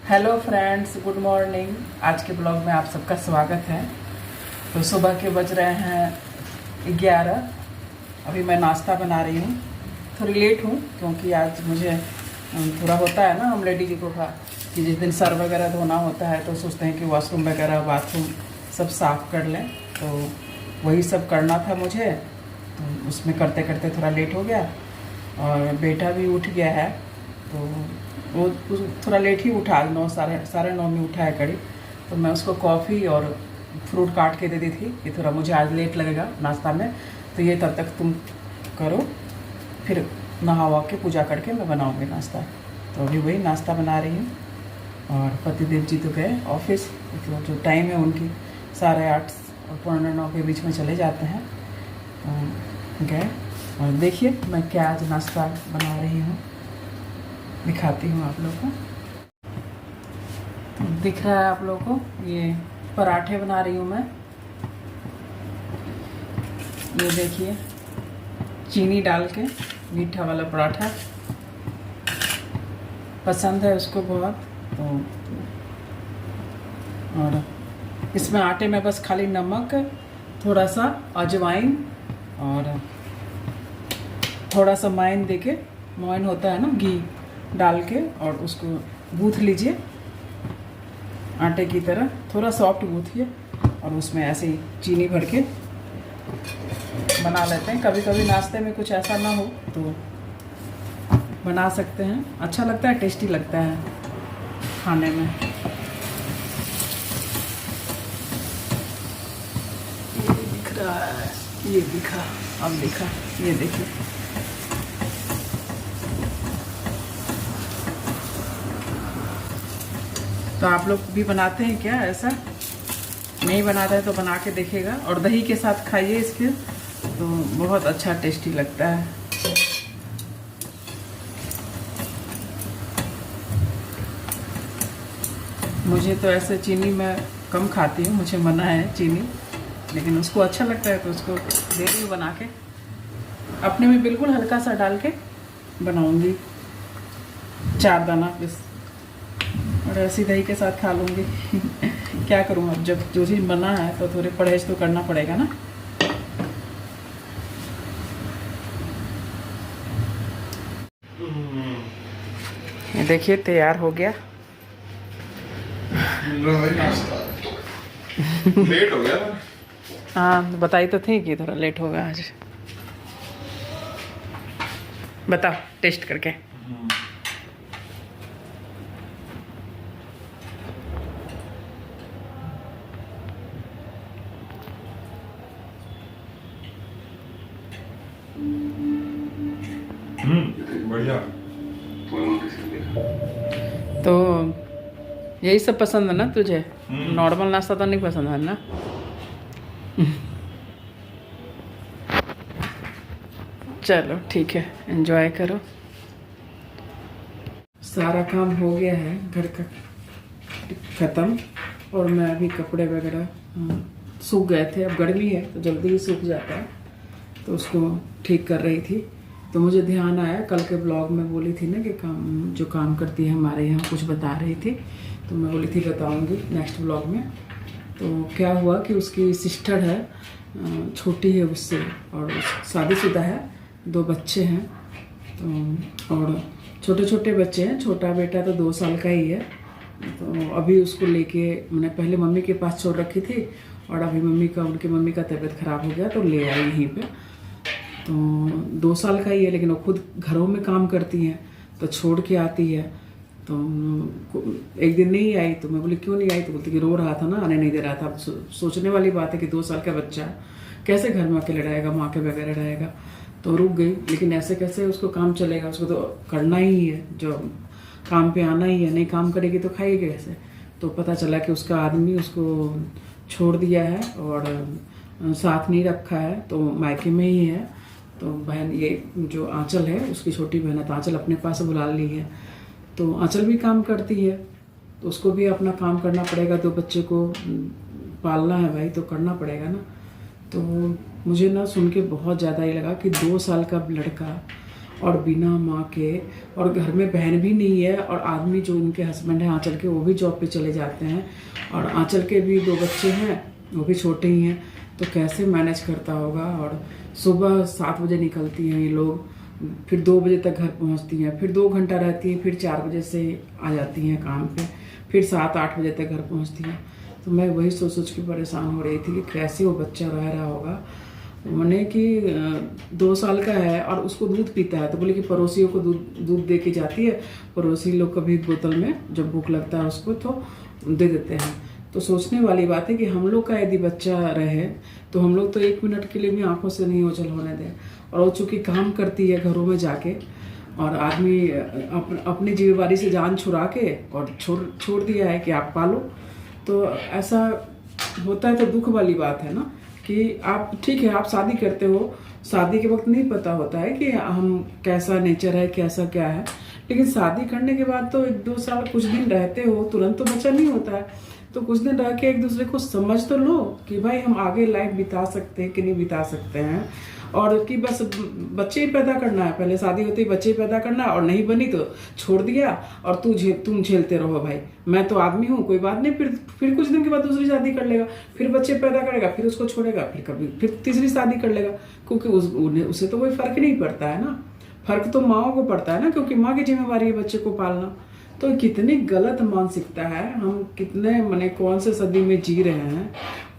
Hello friends, good morning. आज के blog में आप सबका स्वागत है। तो सुबह के बज रहे हैं 11। अभी मैं नाश्ता बना रही हूँ। थोड़ी लेट हूँ क्योंकि आज मुझे थोड़ा होता है ना, हम लेडीज को का कि जिस दिन सर वगैरह धोना होता है तो सोचते हैं कि वॉशरूम वगैरह बाथरूम सब साफ़ कर लें। तो वही सब करना था मुझे, तो उसमें करते करते थोड़ा लेट हो गया। और बेटा भी उठ गया है तो वो थोड़ा लेट ही उठा, 9 साढ़े 9 में उठा है करीब। तो मैं उसको कॉफ़ी और फ्रूट काट के दे दी थी कि थोड़ा मुझे आज लेट लगेगा नाश्ता में, तो ये तब तक तुम करो, फिर नहा वहा के पूजा करके मैं बनाऊँगी नाश्ता। तो अभी वही नाश्ता बना रही हूँ। और पतिदेव जी तो गए ऑफिस, मतलब जो टाइम है उनकी 8:30 और 8:45 के बीच में चले जाते हैं। गए। और देखिए मैं क्या आज नाश्ता बना रही हूँ, दिखाती हूँ आप लोग को। तो दिख रहा है आप लोग को, ये पराठे बना रही हूँ मैं। ये देखिए, चीनी डाल के मीठा वाला पराठा पसंद है उसको बहुत। तो और इसमें आटे में बस खाली नमक, थोड़ा सा अजवाइन और थोड़ा सा माइन देके, मोइन होता है ना, घी डाल के और उसको गूँथ लीजिए आटे की तरह, थोड़ा सॉफ्ट गूँथिए और उसमें ऐसे ही चीनी भर के बना लेते हैं। कभी कभी नाश्ते में कुछ ऐसा ना हो तो बना सकते हैं, अच्छा लगता है, टेस्टी लगता है खाने में। ये दिख रहा है, ये दिखा, अब दिखा, ये देखिए। तो आप लोग भी बनाते हैं क्या ऐसा? नहीं बनाते हैं तो बना के देखिएगा, और दही के साथ खाइए इसके, तो बहुत अच्छा टेस्टी लगता है। मुझे तो ऐसे चीनी मैं कम खाती हूँ, मुझे मना है चीनी, लेकिन उसको अच्छा लगता है तो उसको दे रही हूँ बना के। अपने में बिल्कुल हल्का सा डाल के बनाऊँगी, 4 दाना बस, और ऐसी दही के साथ खा लूँगी। क्या करूँ, अब जब जो चीज़ बना है तो थोड़े परहेज तो करना पड़ेगा ना। ये देखिए तैयार हो गया। लेट हो गया। हाँ, बताई तो थी कि थोड़ा लेट होगा आज। बताओ टेस्ट करके। बढ़िया। तो यही सब पसंद है ना तुझे? नॉर्मल नाश्ता तो नहीं पसंद है ना? चलो ठीक है, एंजॉय करो। सारा काम हो गया है घर का ख़त्म, और मैं अभी कपड़े वगैरह सूख गए थे, अब गर्मी है तो जल्दी ही सूख जाता है, तो उसको ठीक कर रही थी। तो मुझे ध्यान आया, कल के ब्लॉग में बोली थी ना कि जो काम करती है हमारे यहाँ, कुछ बता रही थी, तो मैं बोली थी बताऊँगी नेक्स्ट ब्लॉग में। तो क्या हुआ कि उसकी सिस्टर है, छोटी है उससे, और शादीशुदा है, 2 बच्चे हैं। तो और छोटे छोटे बच्चे हैं, छोटा बेटा तो 2 साल का ही है। तो अभी उसको लेके मैंने पहले मम्मी के पास छोड़ रखी थी, और अभी उनकी मम्मी का तबीयत ख़राब हो गया तो ले आई यहीं पे। तो 2 साल का ही है, लेकिन वो खुद घरों में काम करती हैं तो छोड़ के आती है। तो एक दिन नहीं आई, तो मैं बोली क्यों नहीं आई, तो बोलती कि रो रहा था ना, आने नहीं दे रहा था। सोचने वाली बात है कि 2 साल का बच्चा कैसे घर में अकेले रहेगा, माँ के बगैर रहेगा। तो रुक गई, लेकिन ऐसे कैसे उसको काम चलेगा, उसको तो करना ही है, जो काम पे आना ही है, नहीं काम करेगी तो खाएगी कैसे। तो पता चला कि उसका आदमी उसको छोड़ दिया है और साथ नहीं रखा है, तो मायके में ही है। तो बहन, ये जो आंचल है उसकी छोटी बहन है, तो आंचल अपने पास बुला ली है। तो आंचल भी काम करती है, तो उसको भी अपना काम करना पड़ेगा, तो बच्चे को पालना है भाई, तो करना पड़ेगा ना। तो मुझे ना सुन के बहुत ज़्यादा ही लगा कि 2 साल का लड़का और बिना माँ के, और घर में बहन भी नहीं है, और आदमी जो उनके हस्बैंड हैं आंचल के, वो भी जॉब पे चले जाते हैं, और आंचल के भी 2 बच्चे हैं, वो भी छोटे ही हैं, तो कैसे मैनेज करता होगा। और सुबह 7 बजे निकलती हैं ये लोग, फिर 2 बजे तक घर पहुंचती हैं, फिर 2 घंटा रहती हैं, फिर 4 बजे से आ जाती हैं काम पे, फिर 7-8 बजे तक घर पहुंचती हैं। तो मैं वही सोच सोच के परेशान हो रही थी कि कैसे वो बच्चा रह रहा होगा। मैंने कि 2 साल का है और उसको दूध पीता है, तो बोले कि पड़ोसियों को दूध दे के जाती है, पड़ोसी लोग कभी बोतल में जब भूख लगता है उसको तो दे देते हैं। तो सोचने वाली बात है कि हम लोग का यदि बच्चा रहे तो हम लोग तो 1 मिनट के लिए भी आंखों से नहीं ओझल होने दें। और वो चूँकि काम करती है घरों में जाके, और आदमी अपनी जिम्मेवारी से जान छुड़ा के और छोड़ दिया है कि आप पालो, तो ऐसा होता है। तो दुख वाली बात है ना कि आप ठीक है, आप शादी करते हो, शादी के वक्त नहीं पता होता है कि हम कैसा नेचर है, कैसा क्या है, लेकिन शादी करने के बाद तो 1-2 साल कुछ दिन रहते हो, तुरंत तो बच्चा नहीं होता है, तो कुछ दिन रह के एक दूसरे को समझ तो लो कि भाई हम आगे लाइफ बिता सकते हैं कि नहीं बिता सकते हैं, और कि बस बच्चे ही पैदा करना है, पहले शादी होती है बच्चे ही पैदा करना है, और नहीं बनी तो छोड़ दिया और तुम झेलते रहो भाई, मैं तो आदमी हूँ, कोई बात नहीं। फिर कुछ दिन के बाद दूसरी शादी कर लेगा, फिर बच्चे पैदा करेगा, फिर उसको छोड़ेगा, फिर तीसरी शादी कर लेगा, क्योंकि उसे तो कोई फर्क नहीं पड़ता है ना। फर्क तो माओ को पड़ता है ना, क्योंकि माँ की जिम्मेवारी है बच्चे को पालना। तो कितनी गलत मानसिकता है, हम कितने माने कौन से सदी में जी रहे हैं,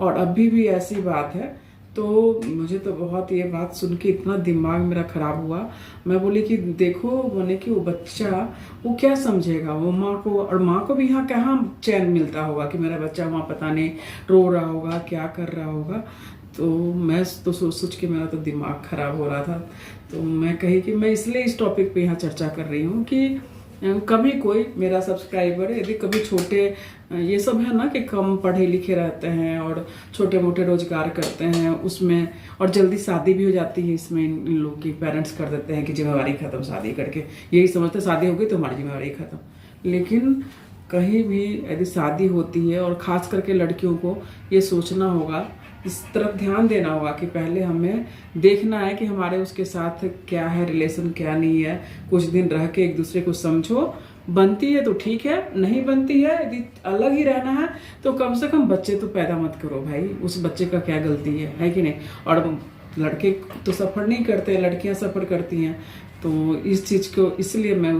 और अभी भी ऐसी बात है। तो मुझे तो बहुत ये बात सुन के इतना दिमाग मेरा खराब हुआ। मैं बोली कि देखो माने कि वो बच्चा वो क्या समझेगा, वो माँ को, और माँ को भी यहाँ कहाँ चैन मिलता होगा कि मेरा बच्चा वहाँ पता नहीं रो रहा होगा, क्या कर रहा होगा। तो मैं तो सोच के मेरा तो दिमाग खराब हो रहा था। तो मैं कही कि मैं इसलिए इस टॉपिक पे यहाँ चर्चा कर रही हूँ कि कभी कोई मेरा सब्सक्राइबर यदि कभी छोटे, ये सब है ना कि कम पढ़े लिखे रहते हैं और छोटे मोटे रोजगार करते हैं उसमें, और जल्दी शादी भी हो जाती है इसमें, इन लोग की पेरेंट्स कर देते हैं कि जिम्मेवारी खत्म, शादी करके यही समझते शादी हो गई तो हमारी जिम्मेवारी खत्म। लेकिन कहीं भी यदि शादी होती है, और खास करके लड़कियों को ये सोचना होगा, इस तरफ ध्यान देना होगा कि पहले हमें देखना है कि हमारे उसके साथ क्या है रिलेशन, क्या नहीं है। कुछ दिन रह के एक दूसरे को समझो, बनती है तो ठीक है, नहीं बनती है यदि अलग ही रहना है तो कम से कम बच्चे तो पैदा मत करो भाई, उस बच्चे का क्या गलती है कि नहीं। और लड़के तो सफ़र नहीं करते, लड़कियां सफ़र करती हैं। तो इस चीज़ को इसलिए मैं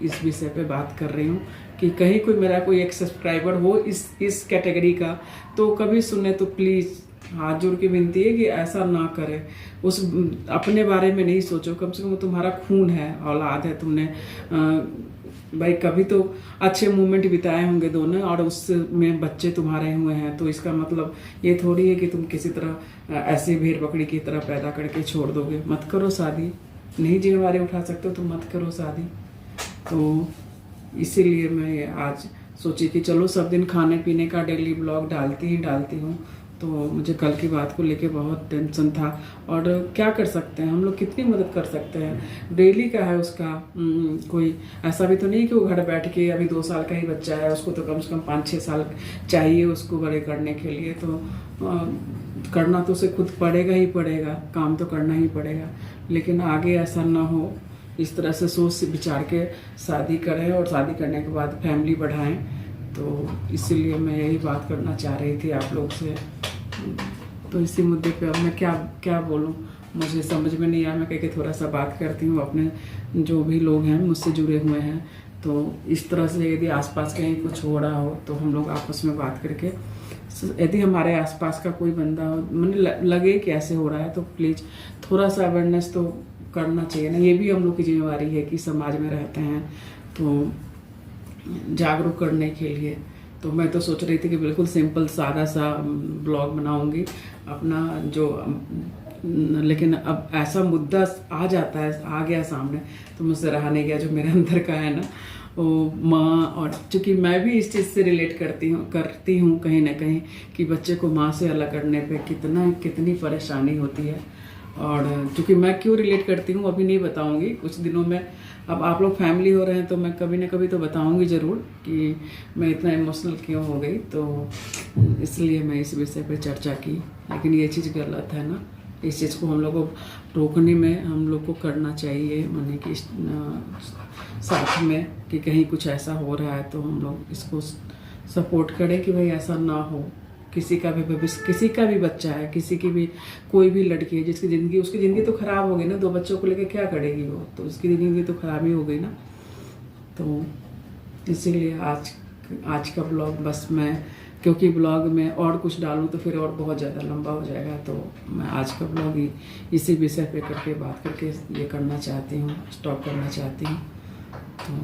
इस विषय पे बात कर रही हूँ कि कहीं कोई मेरा कोई एक सब्सक्राइबर हो इस कैटेगरी का, तो कभी सुने तो प्लीज़ हाथ जोड़ के विनती है कि ऐसा ना करे। उस अपने बारे में नहीं सोचो, कम से कम तुम्हारा खून है, औलाद है, तुमने भाई कभी तो अच्छे मोमेंट बिताए होंगे दोनों, और उसमें बच्चे तुम्हारे हुए हैं, तो इसका मतलब ये थोड़ी है कि तुम किसी तरह ऐसे भेड़ बकरी की तरह पैदा करके छोड़ दोगे। मत करो शादी, नहीं जिम्मेवारी उठा सकते हो तो मत करो शादी। तो इसीलिए मैं आज सोची कि चलो सब दिन खाने पीने का डेली ब्लॉग डालती हूँ। तो मुझे कल की बात को लेके बहुत टेंशन था, और क्या कर सकते हैं हम लोग, कितनी मदद कर सकते हैं। डेली का है उसका, कोई ऐसा भी तो नहीं कि वो घर बैठ के, अभी 2 साल का ही बच्चा है, उसको तो कम से कम 5-6 साल चाहिए उसको बड़े करने के लिए। तो करना तो उसे खुद पड़ेगा ही पड़ेगा, काम तो करना ही पड़ेगा। लेकिन आगे ऐसा ना हो, इस तरह से सोच विचार के शादी करें, और शादी करने के बाद फैमिली बढ़ाएं। तो इसीलिए मैं यही बात करना चाह रही थी आप लोग से। तो इसी मुद्दे पे अब मैं क्या बोलूं, मुझे समझ में नहीं आया। मैं कह के थोड़ा सा बात करती हूँ, अपने जो भी लोग हैं मुझसे जुड़े हुए हैं, तो इस तरह से यदि आसपास कहीं कुछ हो रहा हो तो हम लोग आपस में बात करके, यदि हमारे आसपास का कोई बंदा मुझे लगे कि ऐसे हो रहा है तो प्लीज़ थोड़ा सा अवेयरनेस तो करना चाहिए ना। ये भी हम लोग की जिम्मेवारी है कि समाज में रहते हैं तो जागरूक करने के लिए। तो मैं तो सोच रही थी कि बिल्कुल सिंपल सादा सा ब्लॉग बनाऊंगी अपना जो, लेकिन अब ऐसा मुद्दा आ जाता है, आ गया सामने, तो मुझसे रहा नहीं गया। जो मेरे अंदर का है ना वो माँ, और चूँकि मैं भी इस चीज़ से रिलेट करती हूँ कहीं ना कहीं कि बच्चे को माँ से अलग करने पे कितनी परेशानी होती है। और चूँकि मैं क्यों रिलेट करती हूँ अभी नहीं बताऊँगी, कुछ दिनों में। अब आप लोग फैमिली हो रहे हैं तो मैं कभी ना कभी तो बताऊँगी ज़रूर कि मैं इतना इमोशनल क्यों हो गई। तो इसलिए मैं इस विषय पे चर्चा की। लेकिन ये चीज़ गलत है ना, इस चीज़ को हम लोग को रोकने में हम लोग को करना चाहिए, माने कि साथ में कि कहीं कुछ ऐसा हो रहा है तो हम लोग इसको सपोर्ट करें कि भाई ऐसा ना हो। किसी का भी भविष्य, किसी का भी बच्चा है, किसी की भी कोई भी लड़की है जिसकी ज़िंदगी, उसकी ज़िंदगी तो ख़राब हो गई ना, 2 बच्चों को लेकर क्या करेगी वो, तो उसकी ज़िंदगी तो ख़राब ही हो गई ना। तो इसीलिए आज का ब्लॉग बस मैं, क्योंकि ब्लॉग में और कुछ डालूँ तो फिर और बहुत ज़्यादा लंबा हो जाएगा, तो मैं आज का ब्लॉग ही इसी विषय पे करके बात करके ये करना चाहती हूँ, स्टॉप करना चाहती हूँ। तो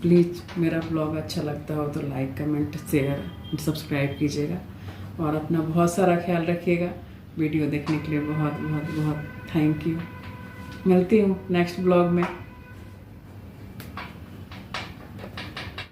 प्लीज़ मेरा ब्लॉग अच्छा लगता हो तो लाइक, कमेंट, शेयर, सब्सक्राइब कीजिएगा और अपना बहुत सारा ख्याल रखिएगा। वीडियो देखने के लिए बहुत बहुत बहुत थैंक यू। मिलती हूँ नेक्स्ट ब्लॉग में।